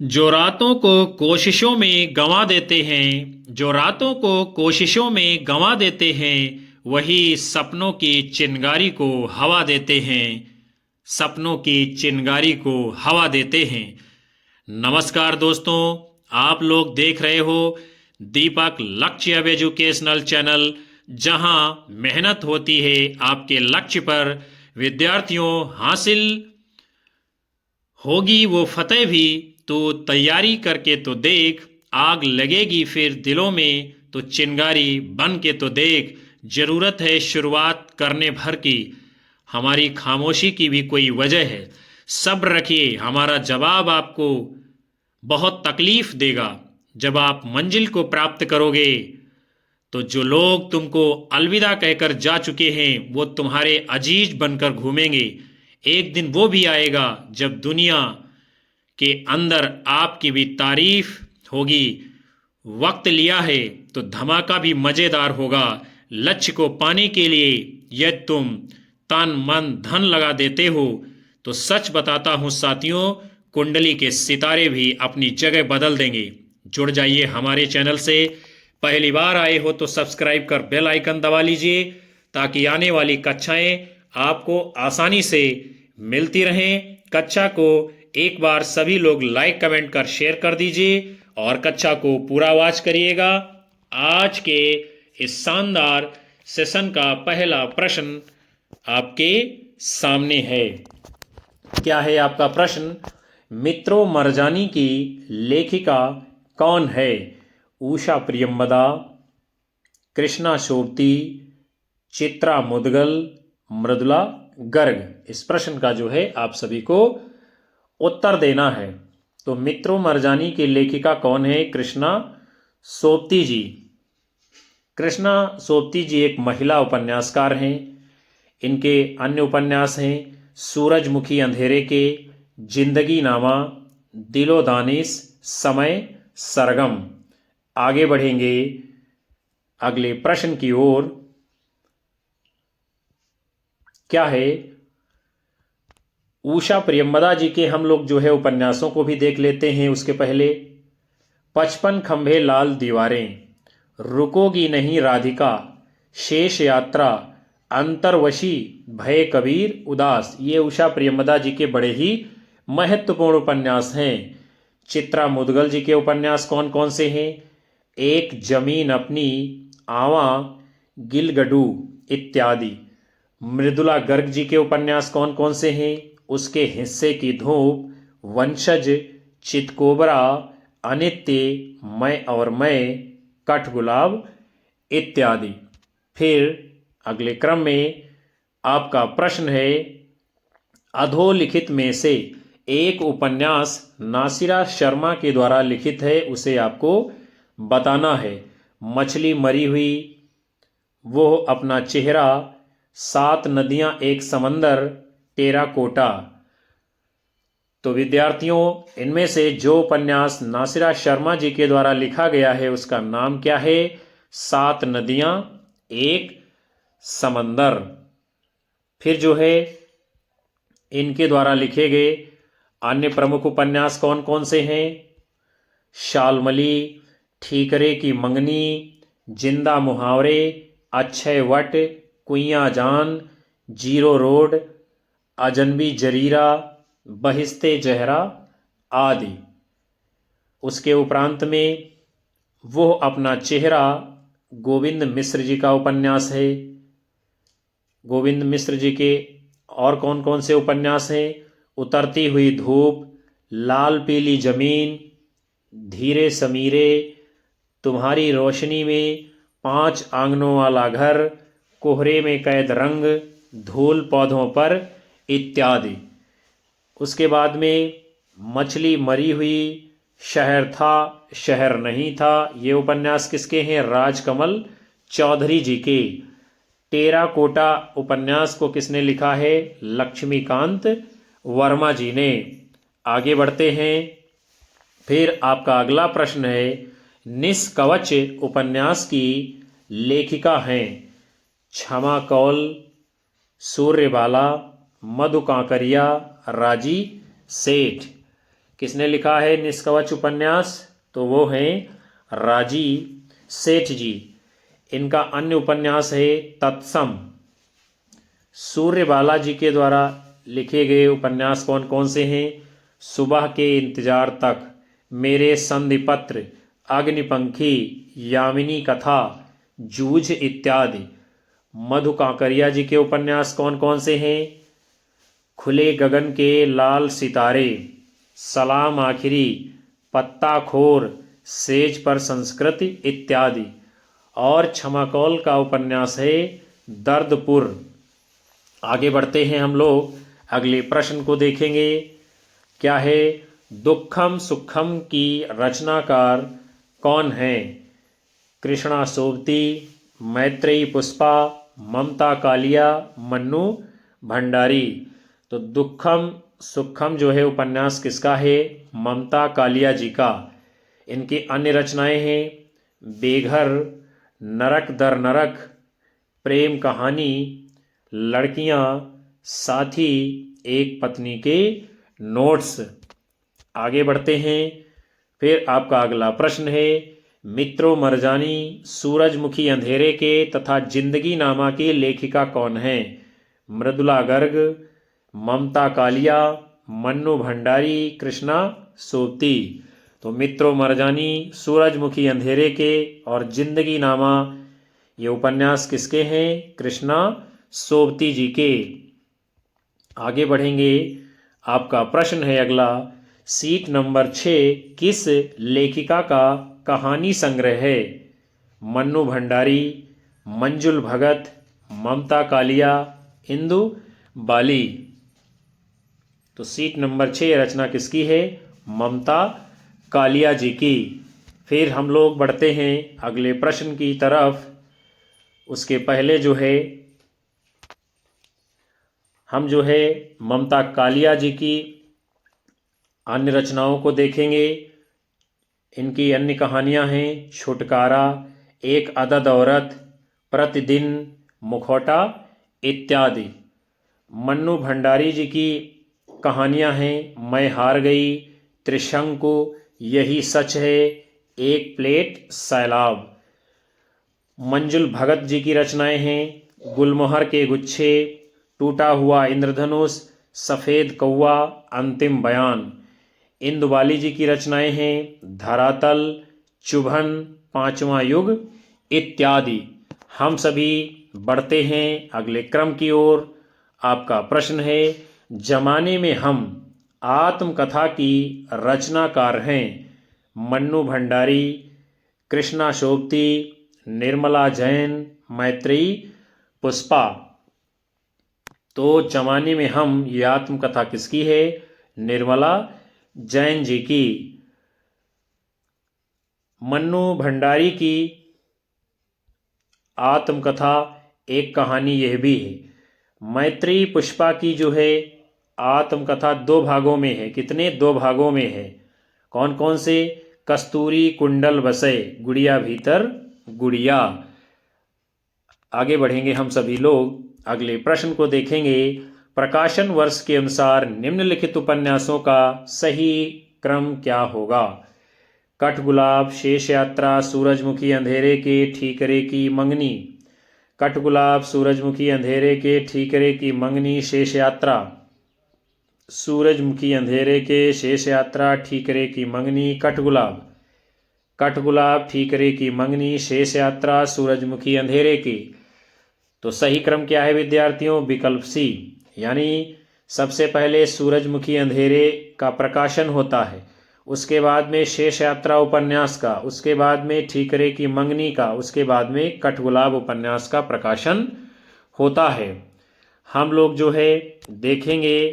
जो रातों को कोशिशों में गंवा देते हैं, जो रातों को कोशिशों में गंवा देते हैं, वही सपनों की चिंगारी को हवा देते हैं। सपनों की चिंगारी को हवा देते हैं। नमस्कार दोस्तों, आप लोग देख रहे हो दीपक लक्ष्य अब एजुकेशनल चैनल, जहां मेहनत होती है आपके लक्ष्य पर। विद्यार्थियों, हासिल होगी वो फतेह भी, तो तैयारी करके तो देख। आग लगेगी फिर दिलों में, तो चिंगारी बन के तो देख। जरूरत है शुरुआत करने भर की, हमारी खामोशी की भी कोई वजह है। सब्र रखिए, हमारा जवाब आपको बहुत तकलीफ देगा। जब आप मंजिल को प्राप्त करोगे, तो जो लोग तुमको अलविदा कहकर जा चुके हैं, वो तुम्हारे अजीज बनकर घूमेंगे। एक दिन वो भी आएगा जब दुनिया के अंदर आपकी भी तारीफ होगी। वक्त लिया है तो धमाका भी मजेदार होगा। लक्ष्य को पाने के लिए यदि तुम तन मन धन लगा देते हो, तो सच बताता हूं साथियों, कुंडली के सितारे भी अपनी जगह बदल देंगे। जुड़ जाइए हमारे चैनल से। पहली बार आए हो तो सब्सक्राइब कर बेल आइकन दबा लीजिए, ताकि आने वाली कक्षाएं आपको आसानी से मिलती रहें। कक्षा को एक बार सभी लोग लाइक कमेंट कर शेयर कर दीजिए और कक्षा को पूरा वॉच करिएगा। आज के इस शानदार सेशन का पहला प्रश्न आपके सामने है। क्या है आपका प्रश्न? मित्रों मरजानी की लेखिका कौन है? उषा प्रियंवदा, कृष्णा सोबती, चित्रा मुदगल, मृदुला गर्ग। इस प्रश्न का जो है आप सभी को उत्तर देना है। तो मित्रों मरजानी की लेखिका कौन है? कृष्णा सोबती जी। कृष्णा सोबती जी एक महिला उपन्यासकार हैं। इनके अन्य उपन्यास हैं सूरजमुखी अंधेरे के, जिंदगी नामा, दिलो दानिश, समय, सरगम। आगे बढ़ेंगे अगले प्रश्न की ओर। क्या है? उषा प्रियंवदा जी के हम लोग जो है उपन्यासों को भी देख लेते हैं। उसके पहले 55 खंभे लाल दीवारें, रुकोगी नहीं राधिका, शेष यात्रा, अंतर्वशी, भय कबीर, उदास। ये उषा प्रियंवदा जी के बड़े ही महत्वपूर्ण उपन्यास हैं। चित्रा मुदगल जी के उपन्यास कौन कौन से हैं? एक जमीन अपनी, आवा, गिलगडू इत्यादि। मृदुला गर्ग जी के उपन्यास कौन कौन से हैं? उसके हिस्से की धूप, वंशज, चितकोबरा, अनित्य, मैं और मैं, कठगुलाब इत्यादि। फिर अगले क्रम में आपका प्रश्न है, अधोलिखित में से एक उपन्यास नासिरा शर्मा के द्वारा लिखित है, उसे आपको बताना है। मछली मरी हुई, वो अपना चेहरा, 7 नदियां एक समंदर, टेराकोटा। तो विद्यार्थियों, इनमें से जो उपन्यास नासिरा शर्मा जी के द्वारा लिखा गया है उसका नाम क्या है? 7 नदियां एक समंदर। फिर जो है इनके द्वारा लिखे गए अन्य प्रमुख उपन्यास कौन कौन से हैं? शालमली, ठीकरे की मंगनी, जिंदा मुहावरे, अक्षय वट, कुइयां जान, जीरो रोड, अजनबी जरीरा, बहिस्ते जहरा आदि। उसके उपरांत में वो अपना चेहरा, गोविंद मिश्र जी का उपन्यास है। गोविंद मिश्र जी के और कौन कौन से उपन्यास हैं? उतरती हुई धूप, लाल पीली जमीन, धीरे समीरे, तुम्हारी रोशनी में, 5 आंगनों वाला घर, कोहरे में कैद रंग, धूल पौधों पर इत्यादि। उसके बाद में मछली मरी हुई, शहर था शहर नहीं था। ये उपन्यास किसके हैं? राजकमल चौधरी जी के। टेराकोटा उपन्यास को किसने लिखा है? लक्ष्मीकांत वर्मा जी ने। आगे बढ़ते हैं। फिर आपका अगला प्रश्न है, निष्कवच उपन्यास की लेखिका हैं क्षमा कौल, सूर्यबाला, मधु कांकरिया, राजी सेठ। किसने लिखा है निष्कवच उपन्यास? तो वो हैं राजीव सेठ जी। इनका अन्य उपन्यास है तत्सम। सूर्यबाला जी के द्वारा लिखे गए उपन्यास कौन कौन से हैं? सुबह के इंतजार तक, मेरे संधिपत्र, अग्निपंखी, यामिनी कथा, जूझ इत्यादि। मधु कांकरिया जी के उपन्यास कौन कौन से हैं? खुले गगन के लाल सितारे, सलाम आखिरी, पत्ताखोर, सेज पर संस्कृति इत्यादि। और क्षमाकौल का उपन्यास है दर्दपुर। आगे बढ़ते हैं हम लोग, अगले प्रश्न को देखेंगे। क्या है? दुखम सुखम की रचनाकार कौन है? कृष्णा सोबती, मैत्रेयी पुष्पा, ममता कालिया, मन्नू भंडारी। तो दुखम सुखम जो है उपन्यास किसका है? ममता कालिया जी का। इनकी अन्य रचनाएं हैं बेघर, नरक दर नरक, प्रेम कहानी, लड़कियां, साथी, एक पत्नी के नोट्स। आगे बढ़ते हैं। फिर आपका अगला प्रश्न है मित्रों मरजानी, सूरजमुखी अंधेरे के तथा जिंदगी नामा की लेखिका कौन है? मृदुला गर्ग, ममता कालिया, मन्नू भंडारी, कृष्णा सोबती। तो मित्रों मरजानी, सूरजमुखी अंधेरे के और जिंदगी नामा ये उपन्यास किसके हैं? कृष्णा सोबती जी के। आगे बढ़ेंगे। आपका प्रश्न है अगला, सीट नंबर 6 किस लेखिका का कहानी संग्रह है? मन्नू भंडारी, मंजुल भगत, ममता कालिया, इंदु बाली। तो सीट नंबर 6 रचना किसकी है? ममता कालिया जी की। फिर हम लोग बढ़ते हैं अगले प्रश्न की तरफ। उसके पहले जो है हम जो है ममता कालिया जी की अन्य रचनाओं को देखेंगे। इनकी अन्य कहानियां हैं छुटकारा, एक अदद औरत, प्रतिदिन, मुखौटा इत्यादि। मन्नू भंडारी जी की कहानियां हैं मैं हार गई, त्रिशंकु, यही सच है, एक प्लेट सैलाब। मंजुल भगत जी की रचनाएं हैं गुलमोहर के गुच्छे, टूटा हुआ इंद्रधनुष, सफ़ेद कौवा, अंतिम बयान। इंदुबाली जी की रचनाएं हैं धरातल, चुभन, पांचवा युग इत्यादि। हम सभी बढ़ते हैं अगले क्रम की ओर। आपका प्रश्न है जमाने में हम आत्मकथा की रचनाकार हैं? मन्नू भंडारी, कृष्णा सोबती, निर्मला जैन, मैत्रेयी पुष्पा। तो जमाने में हम ये आत्मकथा किसकी है? निर्मला जैन जी की। मन्नू भंडारी की आत्मकथा एक कहानी यह भी है। मैत्रेयी पुष्पा की जो है आत्मकथा 2 भागों में है। कितने? 2 भागों में है। कौन कौन से? कस्तूरी कुंडल बसे, गुड़िया भीतर गुड़िया। आगे बढ़ेंगे हम सभी लोग, अगले प्रश्न को देखेंगे। प्रकाशन वर्ष के अनुसार निम्नलिखित उपन्यासों का सही क्रम क्या होगा? कठगुलाब, शेष यात्रा, सूरजमुखी अंधेरे के, ठीकरे की मंगनी। कठगुलाब, सूरजमुखी अंधेरे के, ठीकरे की मंगनी, शेष यात्रा। सूरजमुखी अंधेरे के, शेष यात्रा, ठीकरे की मंगनी, कठगुलाब। कठगुलाब, ठीकरे की मंगनी, शेष यात्रा, सूरजमुखी अंधेरे की। तो सही क्रम क्या है विद्यार्थियों? विकल्प सी, यानी सबसे पहले सूरजमुखी अंधेरे का प्रकाशन होता है, उसके बाद में शेष यात्रा उपन्यास का, उसके बाद में ठीकरे की मंगनी का, उसके बाद में कठगुलाब उपन्यास का प्रकाशन होता है। हम लोग जो है देखेंगे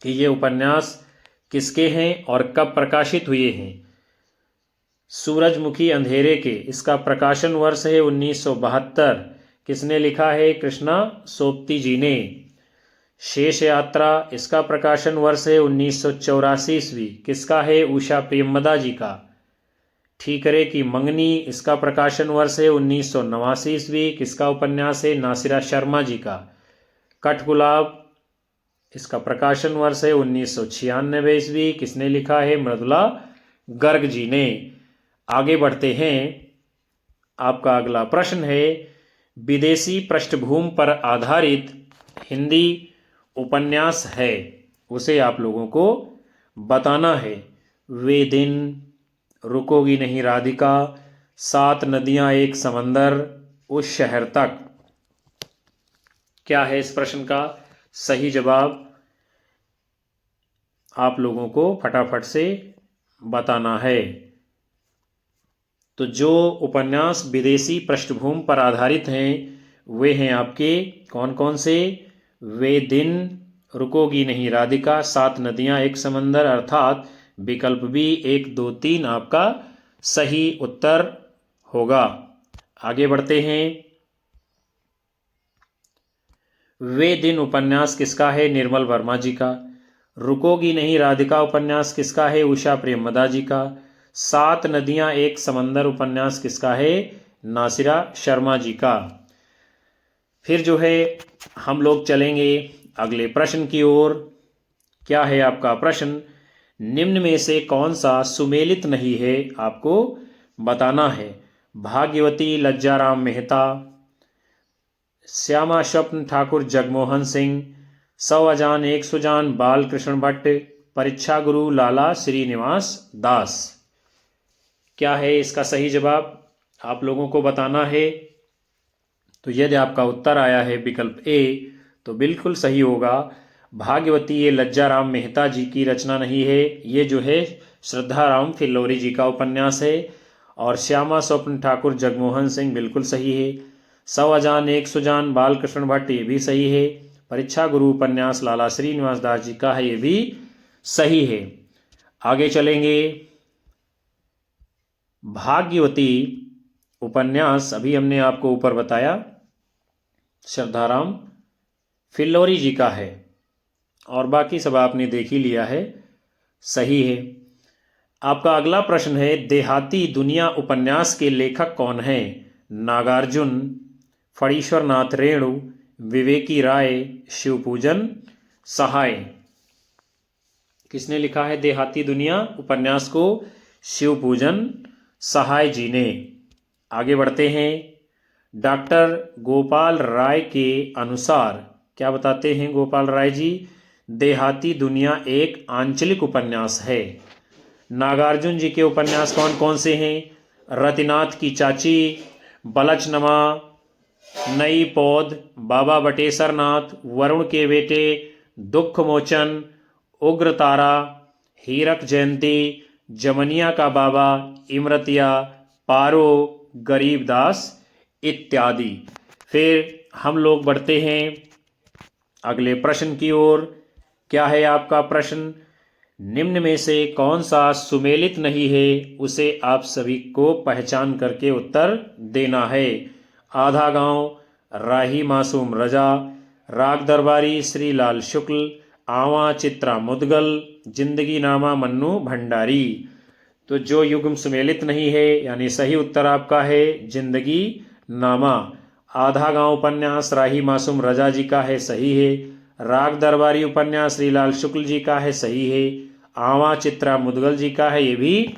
कि ये उपन्यास किसके हैं और कब प्रकाशित हुए हैं। सूरजमुखी अंधेरे के, इसका प्रकाशन वर्ष है 1972। किसने लिखा है? कृष्णा सोबती जी ने। शेष यात्रा, इसका प्रकाशन वर्ष है 1984 ईस्वी। किसका है? उषा प्रेमदा जी का। ठीकरे की मंगनी, इसका प्रकाशन वर्ष है 1989 ईस्वी। किसका उपन्यास है? नासिरा शर्मा जी का। कठगुलाब, इसका प्रकाशन वर्ष है 1996 ईस्वी। किसने लिखा है? मृदुला गर्ग जी ने। आगे बढ़ते हैं। आपका अगला प्रश्न है, विदेशी पृष्ठभूमि पर आधारित हिंदी उपन्यास है, उसे आप लोगों को बताना है। वे दिन, रुकोगी नहीं राधिका, 7 नदियां एक समंदर, उस शहर तक। क्या है इस प्रश्न का सही जवाब? आप लोगों को फटाफट से बताना है। तो जो उपन्यास विदेशी पृष्ठभूमि पर आधारित हैं वे हैं आपके कौन कौन से? वे दिन, रुकोगी नहीं राधिका, 7 नदियां एक समंदर, अर्थात विकल्प बी 1, 2, 3 आपका सही उत्तर होगा। आगे बढ़ते हैं। वे दिन उपन्यास किसका है? निर्मल वर्मा जी का। रुकोगी नहीं राधिका उपन्यास किसका है? उषा प्रेमदा जी का। 7 नदियां एक समंदर उपन्यास किसका है? नासिरा शर्मा जी का। फिर जो है हम लोग चलेंगे अगले प्रश्न की ओर। क्या है आपका प्रश्न? निम्न में से कौन सा सुमेलित नहीं है, आपको बताना है। भाग्यवती लज्जाराम मेहता, श्यामा स्वप्न ठाकुर जगमोहन सिंह, 100 अजान 1 सुजान बाल कृष्ण भट्ट, परीक्षा गुरु लाला श्रीनिवास दास। क्या है इसका सही जवाब? आप लोगों को बताना है। तो यदि आपका उत्तर आया है विकल्प ए तो बिल्कुल सही होगा। भाग्यवती ये लज्जाराम मेहता जी की रचना नहीं है, ये जो है श्रद्धाराम फिल्लोरी जी का उपन्यास है। और श्यामा स्वप्न ठाकुर जगमोहन सिंह बिल्कुल सही है। 100 अजान 1 सुजान बाल कृष्ण भट्ट ये भी सही है। परीक्षा गुरु उपन्यास लाला श्रीनिवास दास जी का है, ये भी सही है। आगे चलेंगे। भाग्यवती उपन्यास अभी हमने आपको ऊपर बताया श्रद्धाराम फिल्लोरी जी का है, और बाकी सब आपने देख ही लिया है, सही है। आपका अगला प्रश्न है, देहाती दुनिया उपन्यास के लेखक कौन हैं? नागार्जुन, फणीश्वर नाथ रेणु, विवेकी राय, शिवपूजन सहाय। किसने लिखा है देहाती दुनिया उपन्यास को? शिवपूजन सहाय जी ने। आगे बढ़ते हैं। डॉक्टर गोपाल राय के अनुसार क्या बताते हैं गोपाल राय जी? देहाती दुनिया एक आंचलिक उपन्यास है। नागार्जुन जी के उपन्यास कौन कौन से हैं? रतिनाथ की चाची, बलचनमा, नई पौध, बाबा बटेश्वर नाथ, वरुण के बेटे, दुख मोचन, उग्र तारा, हीरक जयंती, जमनिया का बाबा, इमरतिया, पारो, गरीबदास इत्यादि। फिर हम लोग बढ़ते हैं अगले प्रश्न की ओर। क्या है आपका प्रश्न? निम्न में से कौन सा सुमेलित नहीं है, उसे आप सभी को पहचान करके उत्तर देना है। आधा गांव, राही मासूम रजा, राग दरबारी श्रीलाल शुक्ल, आवा चित्रा मुदगल, जिंदगी नामा मन्नू भंडारी। तो जो युग्म सुमेलित नहीं है यानी सही उत्तर आपका है जिंदगी नामा। आधा गांव उपन्यास राही मासूम रजा जी का है, सही है। राग दरबारी उपन्यास श्रीलाल शुक्ल जी का है, सही है। आवा चित्रा मुदगल जी का है, ये भी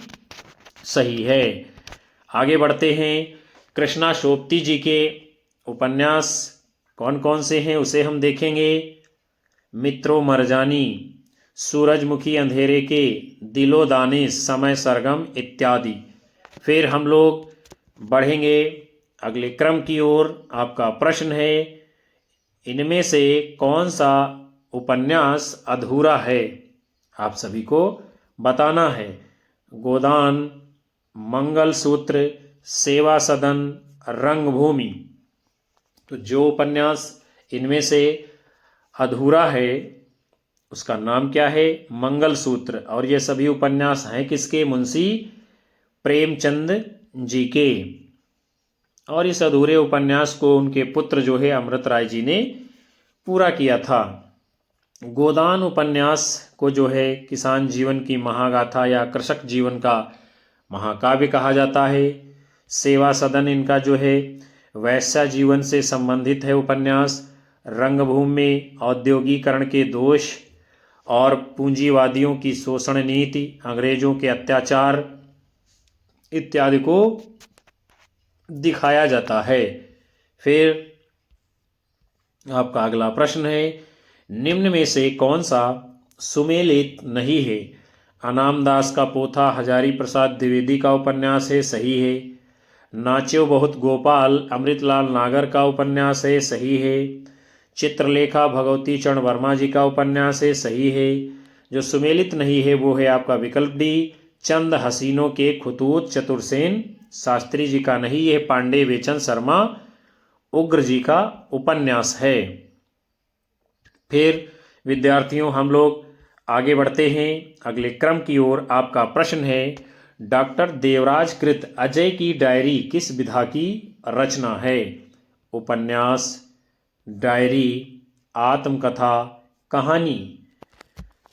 सही है। आगे बढ़ते हैं। कृष्णा शोभती जी के उपन्यास कौन कौन से हैं उसे हम देखेंगे। मित्रों मरजानी, सूरजमुखी अंधेरे के, दिलो दानिश, समय सरगम इत्यादि। फिर हम लोग बढ़ेंगे अगले क्रम की ओर। आपका प्रश्न है, इनमें से कौन सा उपन्यास अधूरा है, आप सभी को बताना है। गोदान, मंगलसूत्र, सेवा सदन, रंगभूमि। तो जो उपन्यास इनमें से अधूरा है उसका नाम क्या है? मंगलसूत्र। और ये सभी उपन्यास हैं किसके? मुंशी प्रेमचंद जी के। और इस अधूरे उपन्यास को उनके पुत्र जो है अमृत राय जी ने पूरा किया था। गोदान उपन्यास को जो है किसान जीवन की महागाथा या कृषक जीवन का महाकाव्य कहा जाता है। सेवा सदन इनका जो है वैश्य जीवन से संबंधित है उपन्यास। रंगभूमि में औद्योगिकरण के दोष और पूंजीवादियों की शोषण नीति, अंग्रेजों के अत्याचार इत्यादि को दिखाया जाता है। फिर आपका अगला प्रश्न है, निम्न में से कौन सा सुमेलित नहीं है? अनामदास का पोथा हजारी प्रसाद द्विवेदी का उपन्यास है, सही है। नाच्यो बहुत गोपाल अमृतलाल नागर का उपन्यास है, सही है। चित्रलेखा भगवती चरण वर्मा जी का उपन्यास है, सही है। जो सुमेलित नहीं है वो है आपका विकल्प डी, चंद हसीनों के खतूत चतुरसेन शास्त्री जी का नहीं, यह पांडे बेचन शर्मा उग्र जी का उपन्यास है। फिर विद्यार्थियों हम लोग आगे बढ़ते हैं अगले क्रम की ओर। आपका प्रश्न है, डॉक्टर देवराज कृत अजय की डायरी किस विधा की रचना है? उपन्यास, डायरी, आत्मकथा, कहानी।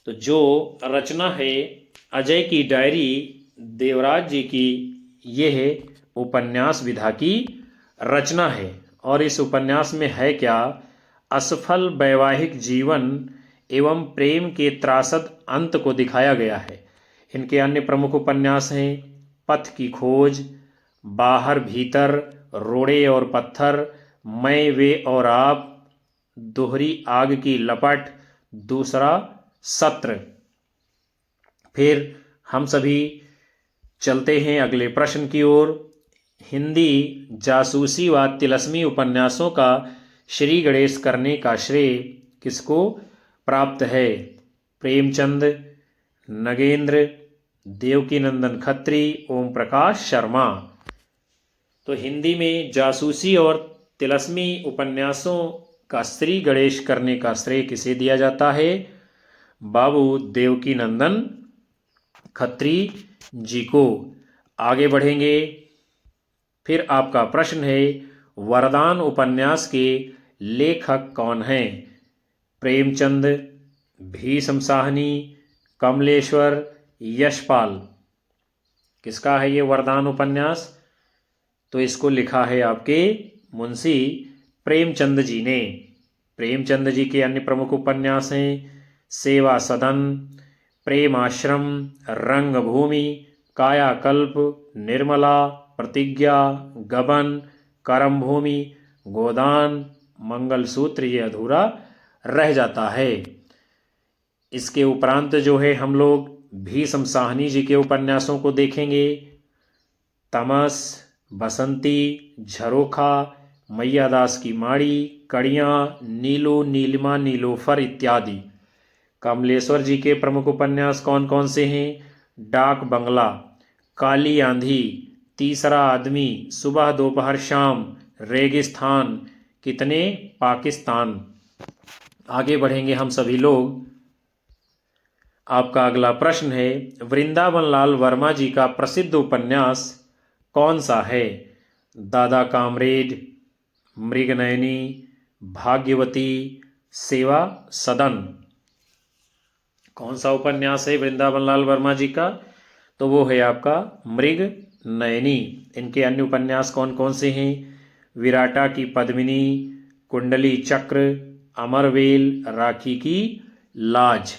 तो जो रचना है अजय की डायरी देवराज जी की, यह उपन्यास विधा की रचना है। और इस उपन्यास में है क्या? असफल वैवाहिक जीवन एवं प्रेम के त्रासद अंत को दिखाया गया है। इनके अन्य प्रमुख उपन्यास हैं पथ की खोज, बाहर भीतर, रोड़े और पत्थर, मैं वे और आप, दोहरी आग की लपट, दूसरा सत्र। फिर हम सभी चलते हैं अगले प्रश्न की ओर। हिंदी जासूसी व तिलस्मी उपन्यासों का श्री गणेश करने का श्रेय किसको प्राप्त है? प्रेमचंद, नगेंद्र, देवकीनंदन खत्री, ओम प्रकाश शर्मा। तो हिंदी में जासूसी और तिलस्मी उपन्यासों का श्री गणेश करने का श्रेय किसे दिया जाता है? बाबू देवकीनंदन खत्री जी को। आगे बढ़ेंगे। फिर आपका प्रश्न है, वरदान उपन्यास के लेखक कौन हैं? प्रेमचंद, भीष्म साहनी, कमलेश्वर, यशपाल। किसका है ये वरदान उपन्यास? तो इसको लिखा है आपके मुंशी प्रेमचंद जी ने। प्रेमचंद जी के अन्य प्रमुख उपन्यास हैं सेवा सदन, प्रेम आश्रम, रंगभूमि, कायाकल्प, निर्मला, प्रतिज्ञा, गबन, करमभूमि, गोदान, मंगलसूत्र। ये अधूरा रह जाता है। इसके उपरांत जो है हम लोग भीष्म साहनी जी के उपन्यासों को देखेंगे। तमस, बसंती, झरोखा, मैयादास की माड़ी, कड़ियाँ, नीलो, नीलिमा, नीलोफर इत्यादि। कमलेश्वर जी के प्रमुख उपन्यास कौन कौन से हैं? डाक बंगला, काली आंधी, तीसरा आदमी, सुबह दोपहर शाम, रेगिस्तान, कितने पाकिस्तान। आगे बढ़ेंगे हम सभी लोग। आपका अगला प्रश्न है, वृंदावन लाल वर्मा जी का प्रसिद्ध उपन्यास कौन सा है? दादा कामरेड, मृगनयनी, भाग्यवती, सेवा सदन। कौन सा उपन्यास है वृंदावन लाल वर्मा जी का? तो वो है आपका मृग नयनी। इनके अन्य उपन्यास कौन कौन से हैं? विराटा की पद्मिनी, कुंडली चक्र, अमरवेल, राखी की लाज।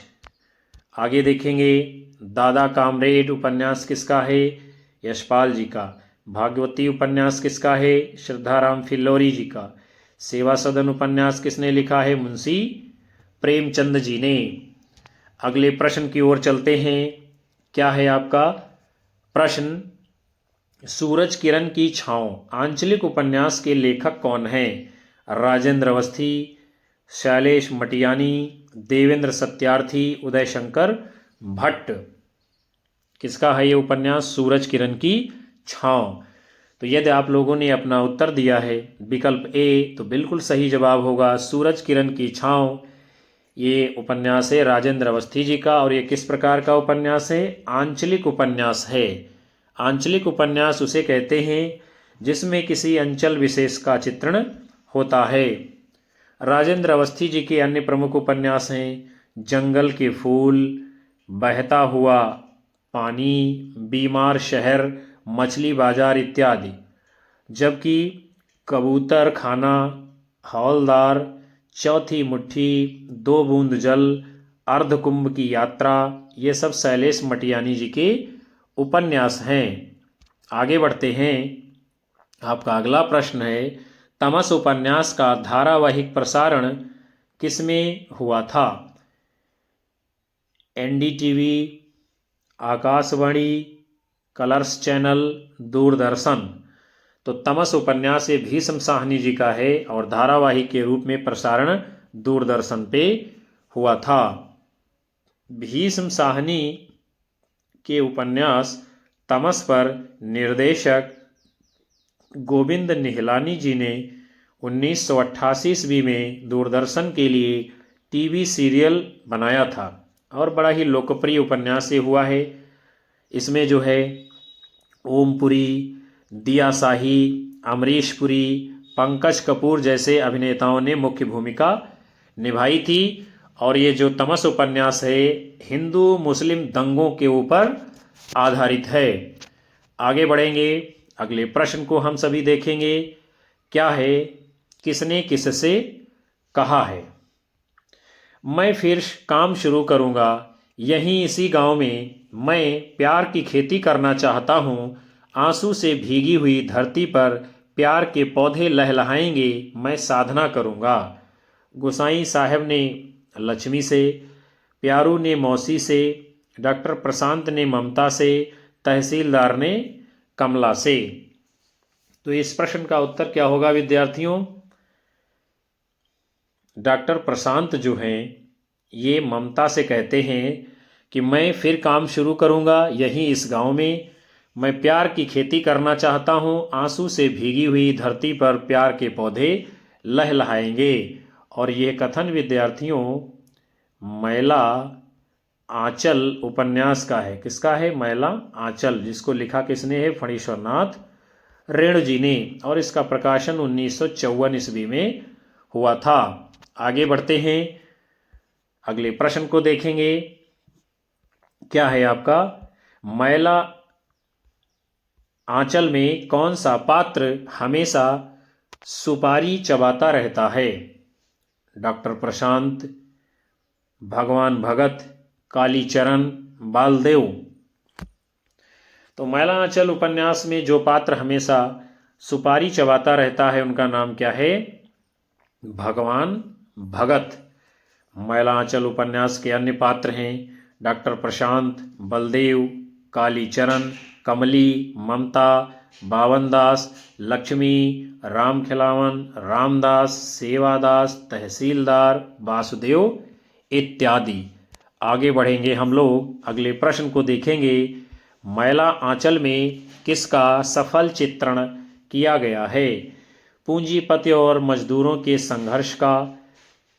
आगे देखेंगे। दादा कामरेड उपन्यास किसका है? यशपाल जी का। भाग्यवती उपन्यास किसका है? श्रद्धाराम फिल्लौरी जी का। सेवा सदन उपन्यास किसने लिखा है? मुंशी प्रेमचंद जी ने। अगले प्रश्न की ओर चलते हैं। क्या है आपका प्रश्न? सूरज किरण की छांव आंचलिक उपन्यास के लेखक कौन हैं? राजेंद्र अवस्थी, शैलेश मटियानी, देवेंद्र सत्यार्थी, उदय शंकर भट्ट। किसका है ये उपन्यास? सूरज किरण की छांव। तो यदि आप लोगों ने अपना उत्तर दिया है विकल्प ए, तो बिल्कुल सही जवाब होगा सूरज किरण की छांव। ये उपन्यास है राजेंद्र अवस्थी जी का। और ये किस प्रकार का उपन्यास है? आंचलिक उपन्यास है। आंचलिक उपन्यास उसे कहते हैं जिसमें किसी अंचल विशेष का चित्रण होता है। राजेंद्र अवस्थी जी के अन्य प्रमुख उपन्यास हैं जंगल के फूल, बहता हुआ पानी, बीमार शहर, मछली बाजार इत्यादि। जबकि कबूतर खाना, हवलदार, चौथी मुट्ठी, दो बूंद जल, अर्धकुंभ की यात्रा, ये सब शैलेश मटियानी जी के उपन्यास हैं। आगे बढ़ते हैं। आपका अगला प्रश्न है, तमस उपन्यास का धारावाहिक प्रसारण किसमें हुआ था? NDTV, Akashvani, Colors channel, Doordarshan. तो तमस उपन्यास ये भीष्म साहनी जी का है और धारावाहिक के रूप में प्रसारण दूरदर्शन पे हुआ था। भीष्म साहनी के उपन्यास तमस पर निर्देशक गोविंद निहलानी जी ने 1988 ईस्वी में दूरदर्शन के लिए टीवी सीरियल बनाया था और बड़ा ही लोकप्रिय उपन्यास ये हुआ है। इसमें जो है ओमपुरी, दिया शाही, अमरीश पुरी, पंकज कपूर जैसे अभिनेताओं ने मुख्य भूमिका निभाई थी और ये जो तमस उपन्यास है हिंदू मुस्लिम दंगों के ऊपर आधारित है। आगे बढ़ेंगे, अगले प्रश्न को हम सभी देखेंगे। क्या है, किसने किससे कहा है? मैं फिर काम शुरू करूंगा यहीं इसी गांव में, मैं प्यार की खेती करना चाहता हूँ, आंसू से भीगी हुई धरती पर प्यार के पौधे लहलहाएंगे, मैं साधना करूंगा। गोसाई साहब ने लक्ष्मी से, प्यारू ने मौसी से, डॉक्टर प्रशांत ने ममता से, तहसीलदार ने कमला से। तो इस प्रश्न का उत्तर क्या होगा विद्यार्थियों? डॉक्टर प्रशांत जो हैं ये ममता से कहते हैं कि मैं फिर काम शुरू करूंगा यहीं इस गांव में, मैं प्यार की खेती करना चाहता हूं, आंसू से भीगी हुई धरती पर प्यार के पौधे लहलहाएंगे। और यह कथन विद्यार्थियों मैला आंचल उपन्यास का है। किसका है? मैला आंचल, जिसको लिखा किसने है? फणीश्वरनाथ रेणु जी ने, और इसका प्रकाशन 1954 ईस्वी में हुआ था। आगे बढ़ते हैं, अगले प्रश्न को देखेंगे। क्या है आपका? मैला आंचल में कौन सा पात्र हमेशा सुपारी चबाता रहता है? डॉक्टर प्रशांत, भगवान भगत, कालीचरण, बालदेव। तो मैला आंचल उपन्यास में जो पात्र हमेशा सुपारी चबाता रहता है उनका नाम क्या है? भगवान भगत। मैला आंचल उपन्यास के अन्य पात्र हैं डॉक्टर प्रशांत, बलदेव, कालीचरण, कमली, ममता, बावनदास, लक्ष्मी, राम खिलावन, रामदास, सेवादास, तहसीलदार, वासुदेव इत्यादि। आगे बढ़ेंगे हम लोग, अगले प्रश्न को देखेंगे। मैला आंचल में किसका सफल चित्रण किया गया है? पूंजीपति और मजदूरों के संघर्ष का,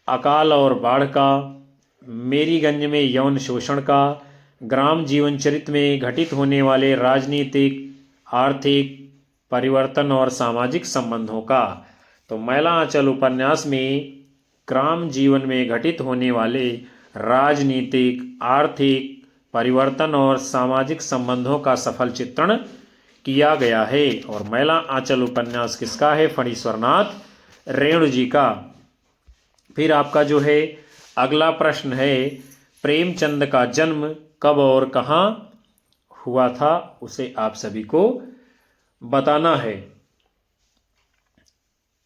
अकाल और बाढ़ का, मेरीगंज में यौन शोषण का, ग्राम जीवन चरित्र में घटित होने वाले राजनीतिक, आर्थिक परिवर्तन और सामाजिक संबंधों का। तो मैला आंचल उपन्यास में ग्राम जीवन में घटित होने वाले राजनीतिक, आर्थिक परिवर्तन और सामाजिक संबंधों का सफल चित्रण किया गया है। और मैला आंचल उपन्यास किसका है? फणीश्वरनाथ रेणु जी का। फिर आपका जो है अगला प्रश्न है, प्रेमचंद का जन्म कब और कहाँ हुआ था, उसे आप सभी को बताना है।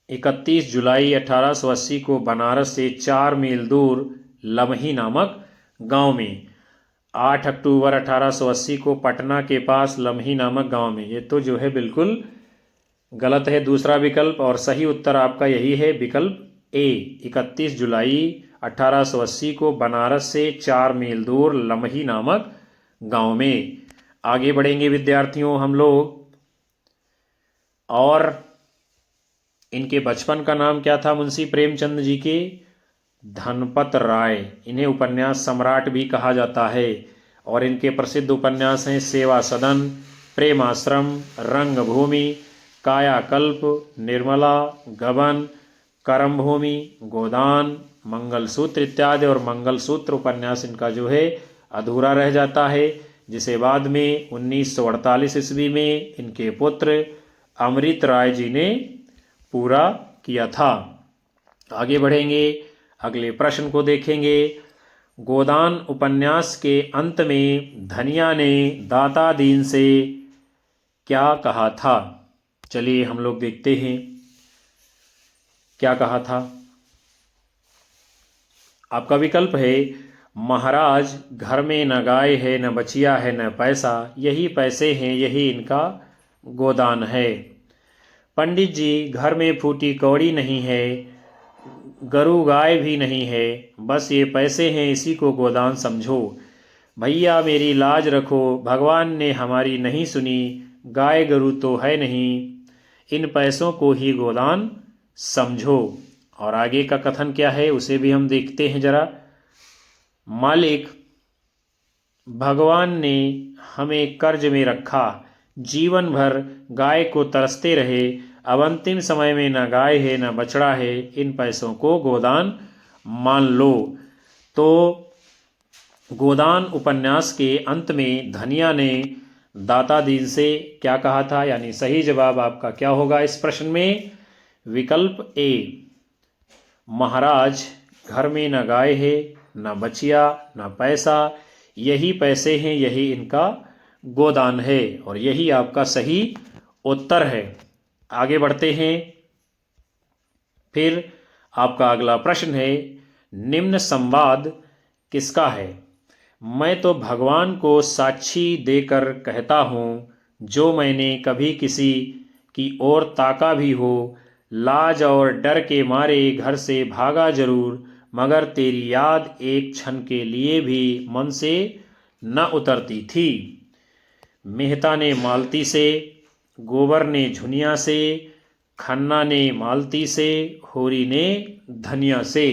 31 जुलाई 1880 को बनारस से 4 मील दूर लमही नामक गांव में। 8 अक्टूबर 1880 को पटना के पास लमही नामक गांव में। ये तो जो है बिल्कुल गलत है दूसरा विकल्प, और सही उत्तर आपका यही है विकल्प ए। 31 जुलाई 1880 को बनारस से 4 मील दूर लमही नामक गांव में। आगे बढ़ेंगे विद्यार्थियों हम लोग, और इनके बचपन का नाम क्या था मुंशी प्रेमचंद जी के? धनपत राय। इन्हें उपन्यास सम्राट भी कहा जाता है और इनके प्रसिद्ध उपन्यास हैं सेवा सदन, प्रेमाश्रम, रंगभूमि, कायाकल्प, निर्मला, गबन, करमभूमि, गोदान, मंगलसूत्र इत्यादि। और मंगलसूत्र उपन्यास इनका जो है अधूरा रह जाता है, जिसे बाद में 1948 ईस्वी में इनके पुत्र अमृत राय जी ने पूरा किया था। आगे बढ़ेंगे, अगले प्रश्न को देखेंगे। गोदान उपन्यास के अंत में धनिया ने दाता दीन से क्या कहा था? चलिए हम लोग देखते हैं क्या कहा था। आपका विकल्प है, महाराज घर में न गाय है न बचिया है न पैसा, यही पैसे हैं यही इनका गोदान है। पंडित जी घर में फूटी कौड़ी नहीं है, गरू गाय भी नहीं है, बस ये पैसे हैं इसी को गोदान समझो। भैया मेरी लाज रखो, भगवान ने हमारी नहीं सुनी, गाय गरू तो है नहीं, इन पैसों को ही गोदान समझो। और आगे का कथन क्या है उसे भी हम देखते हैं जरा। मालिक भगवान ने हमें कर्ज में रखा, जीवन भर गाय को तरसते रहे, अब अंतिम समय में न गाय है न बछड़ा है, इन पैसों को गोदान मान लो। तो गोदान उपन्यास के अंत में धनिया ने दाता दीन से क्या कहा था, यानी सही जवाब आपका क्या होगा इस प्रश्न में? विकल्प ए, महाराज घर में न गाय है न बचिया न पैसा, यही पैसे हैं यही इनका गोदान है, और यही आपका सही उत्तर है। आगे बढ़ते हैं। फिर आपका अगला प्रश्न है, निम्न संवाद किसका है? मैं तो भगवान को साक्षी देकर कहता हूँ, जो मैंने कभी किसी की ओर ताका भी हो, लाज और डर के मारे घर से भागा जरूर, मगर तेरी याद एक क्षण के लिए भी मन से न उतरती थी। मेहता ने मालती से, गोबर ने झुनिया से, खन्ना ने मालती से, होरी ने धनिया से।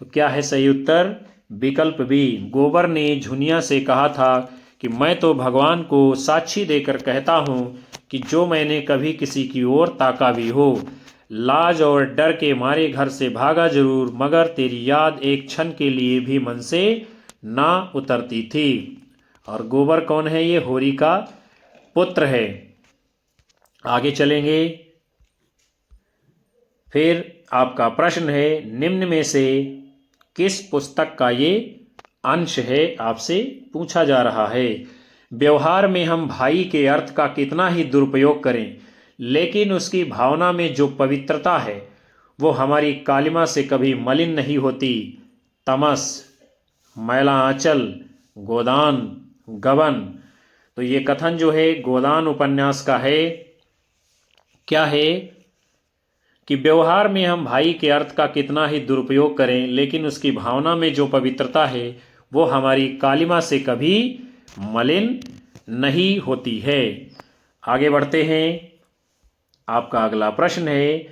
तो क्या है सही उत्तर? विकल्प बी, गोबर ने झुनिया से कहा था कि मैं तो भगवान को साक्षी देकर कहता हूँ कि जो मैंने कभी किसी की ओर ताका भी हो, लाज और डर के मारे घर से भागा जरूर, मगर तेरी याद एक क्षण के लिए भी मन से ना उतरती थी। और गोबर कौन है? ये होरी का पुत्र है। आगे चलेंगे। फिर आपका प्रश्न है, निम्न में से किस पुस्तक का ये अंश है, आपसे पूछा जा रहा है। व्यवहार में हम भाई के अर्थ का कितना ही दुरुपयोग करें, लेकिन उसकी भावना में जो पवित्रता है वो हमारी कालिमा से कभी मलिन नहीं होती। तमस, मैला आंचल, गोदान, गबन। तो ये कथन जो है गोदान उपन्यास का है। क्या है कि व्यवहार में हम भाई के अर्थ का कितना ही दुरुपयोग करें, लेकिन उसकी भावना में जो पवित्रता है वो हमारी कालिमा से कभी मलिन नहीं होती है। आगे बढ़ते हैं। आपका अगला प्रश्न है,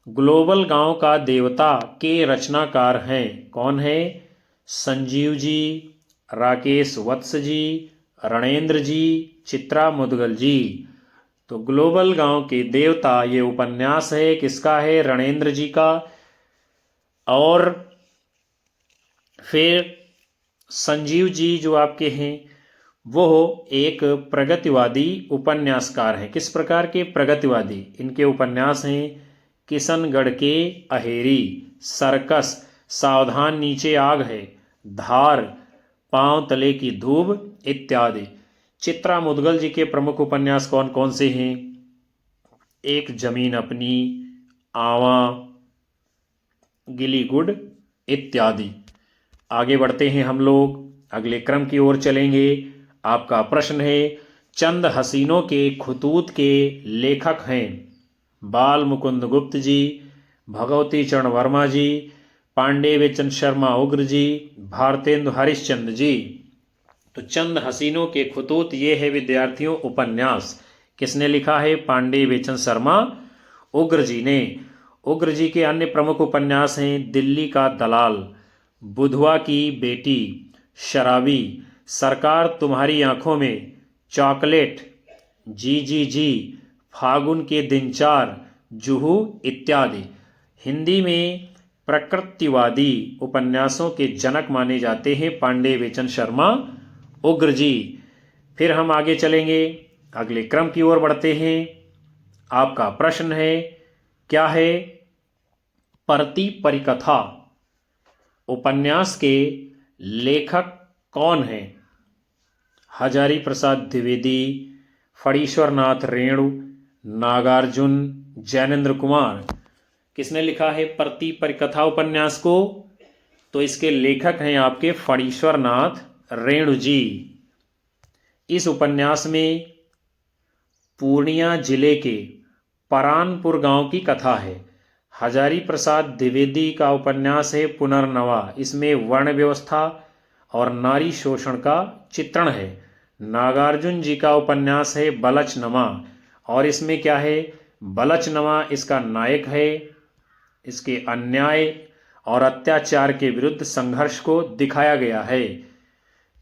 ग्लोबल गांव का देवता के रचनाकार हैं? कौन है? संजीव जी, राकेश वत्स जी, रणेंद्र जी, चित्रा मुदगल जी। तो ग्लोबल गांव के देवता ये उपन्यास है किसका है? रणेंद्र जी का। और फिर संजीव जी जो आपके हैं वो एक प्रगतिवादी उपन्यासकार हैं। किस प्रकार के प्रगतिवादी? इनके उपन्यास हैं किशनगढ़ के अहेरी, सर्कस, सावधान नीचे आग है, धार, पांव तले की धूप इत्यादि। चित्रा मुदगल जी के प्रमुख उपन्यास कौन कौन से हैं? एक जमीन अपनी, आवा, गिली गुड इत्यादि। आगे बढ़ते हैं हम लोग, अगले क्रम की ओर चलेंगे। आपका प्रश्न है, चंद हसीनों के खुतूत के लेखक हैं? बाल मुकुंद गुप्त जी, भगवती चरण वर्मा जी, पांडे बेचन शर्मा उग्र जी, भारतेंदु हरिश्चंद्र जी। तो चंद हसीनों के खुतूत ये है विद्यार्थियों उपन्यास। किसने लिखा है? पांडे बेचन शर्मा उग्र जी ने। उग्र जी के अन्य प्रमुख उपन्यास हैं दिल्ली का दलाल, बुधवा की बेटी, शराबी, सरकार तुम्हारी आंखों में, चॉकलेट, जी जी जी, फागुन के दिन चार, जुहू इत्यादि। हिंदी में प्रकृतिवादी उपन्यासों के जनक माने जाते हैं पांडे बेचन शर्मा उग्र जी। फिर हम आगे चलेंगे, अगले क्रम की ओर बढ़ते हैं। आपका प्रश्न है, क्या है परती परिकथा उपन्यास के लेखक कौन हैं? हजारी प्रसाद द्विवेदी, फणीश्वरनाथ रेणु, नागार्जुन, जैनेन्द्र कुमार। किसने लिखा है परती परिकथा उपन्यास को? तो इसके लेखक हैं आपके फणीश्वरनाथ रेणु जी। इस उपन्यास में पूर्णिया जिले के परानपुर गांव की कथा है। हजारी प्रसाद द्विवेदी का उपन्यास है पुनर्नवा। इसमें वर्ण व्यवस्था और नारी शोषण का चित्रण है। नागार्जुन जी का उपन्यास है बलचनमा, और इसमें क्या है, बलचनमा इसका नायक है। इसके अन्याय और अत्याचार के विरुद्ध संघर्ष को दिखाया गया है।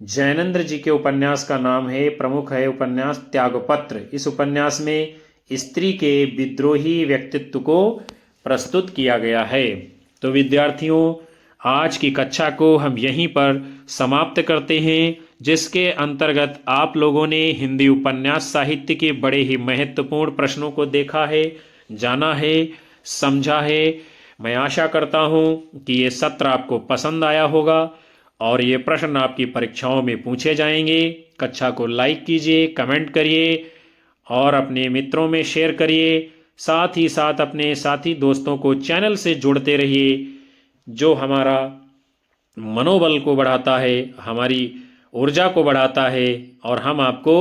जैनेन्द्र जी के उपन्यास का नाम है, प्रमुख है उपन्यास त्यागपत्र। इस उपन्यास में स्त्री के विद्रोही व्यक्तित्व को प्रस्तुत किया गया है। तो विद्यार्थियों, आज की कक्षा को हम यहीं पर समाप्त करते हैं, जिसके अंतर्गत आप लोगों ने हिंदी उपन्यास साहित्य के बड़े ही महत्वपूर्ण प्रश्नों को देखा है, जाना है, समझा है। मैं आशा करता हूं कि ये सत्र आपको पसंद आया होगा और ये प्रश्न आपकी परीक्षाओं में पूछे जाएंगे। कक्षा को लाइक कीजिए, कमेंट करिए और अपने मित्रों में शेयर करिए। साथ ही साथ अपने साथी दोस्तों को चैनल से जोड़ते रहिए, जो हमारा मनोबल को बढ़ाता है, हमारी ऊर्जा को बढ़ाता है और हम आपको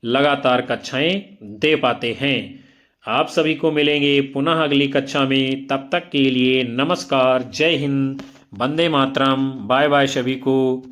लगातार कक्षाएं दे पाते हैं। आप सभी को मिलेंगे पुनः अगली कक्षा में। तब तक के लिए नमस्कार, जय हिंद, वंदे मातरम, बाय बाय सभी को।